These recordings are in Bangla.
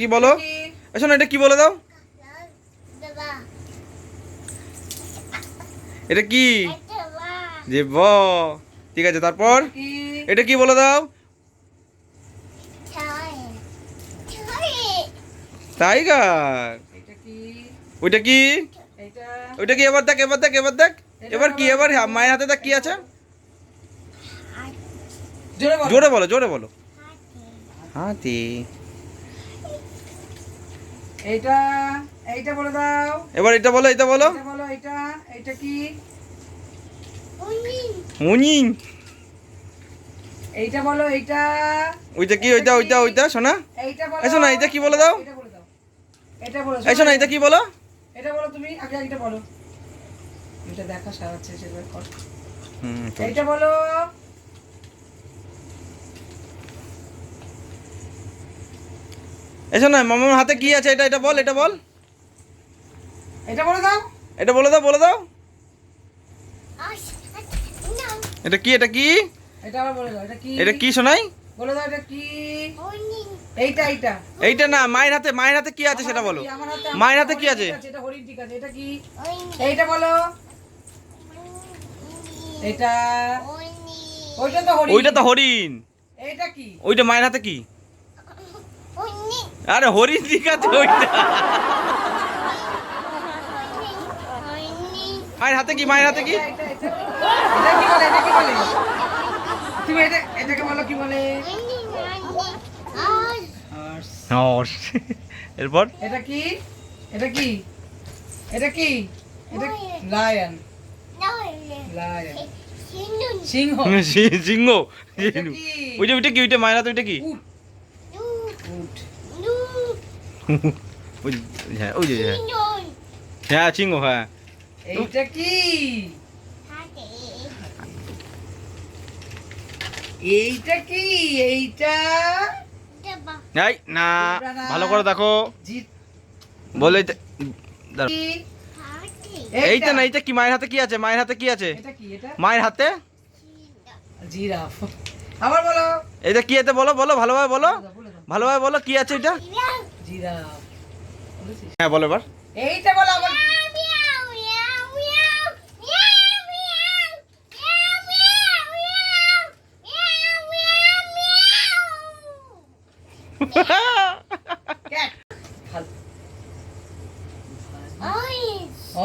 কি বলো? শোনো এটা কি বলে দাও? এটা কি? জিভ। ঠিক আছে, তারপর এটা কি বলে দাও? টাইগার। ওইটা কি? ওইটা কি? এবার দেখ, এবার দেখ, এবার দেখ। এবার কি? এবার মায়ের হাতে দেখ কি আছে? জোরে বলো, জোরে বলো। হাতি। এইটা এইটা বলে দাও। এবার এটা বলো, এটা বলো। এটা বলো, এটা এটা কি? মুনিং। এইটা বলো, এইটা ওইটা কি? ওইটা ওইটা ওইটা শোনা। এইটা বলো। শোনা, এটা কি বলে দাও? এটা বলে দাও। এটা বলো। শোনা, এটা কি বলো? এটা বলো তুমি আগে, এটা বলো। এটা দেখা সারাচ্ছে সেটা কর। এইটা বলো। এসো না, মামার হাতে কি আছে? এটা এটা বল, এটা বল। এটা বলে দাও। এটা বলে দাও, বলে দাও। এটা কি? এটা কি? এটা আবার বলে দাও। এটা কি? এটা কি শোনাই? বলে দাও, এটা কি? এইটা এইটা এইটা না, মায়ের হাতে, মায়ের হাতে কি আছে সেটা বলো। মায়ের হাতে কি আছে? এটা হরিণ, ঠিক আছে। এটা কি? এইটা বলো। এটা ওইটা তো হরিণ। ওইটা তো হরিণ। এইটা কি? ওইটা মায়ের হাতে কি? আরে হরিণ, ঠিক আছে ওইটা। মায়ের হাতে কি? মায়ের হাতে কি? এটা কি বলে? এটা কি বলে? তুমি এটা এটাকে বলো কি বলে? হর্স। এরপর এটা কি? এটা কি? এটা কি? এটা লায়ন। লায়ন। সিংহ। সিংহ। এটা কি? ওইটা ওইটা কি? ওইটা মায়ের হাতে ওইটা কি? উট। উট। হ্যাঁ, ওই যে হ্যাঁ, হ্যাঁ সিংহ, হ্যাঁ। এইটা কি? এইটা কি? এইটা এই না, ভালো করে দেখো। বলে এইটা না, এইটা কি? মায়ের হাতে কি আছে? মায়ের হাতে কি আছে? এটা কি? এটা মায়ের হাতে জিরাফ। আবার বলো। এটা কি? এতে বলো, বলো ভালোভাবে বলো, বলে দাও। ভালোভাবে বলো কি আছে এটা? জিরাফ। বলেছিস? হ্যাঁ বলো এবার। এইটা বলো আবার। ক্যাট।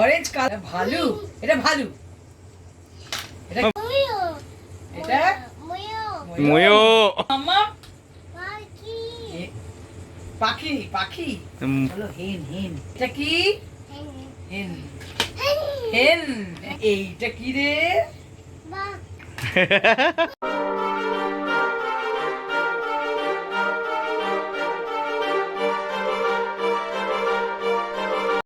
Orange colour. ভালু। এটা ভালু। এটা এটা ময়ূর। মাম্মা পাখি। পাখি বলো। হেন। হেন। এটা কি? হেন। হেন। এইটা কি রে?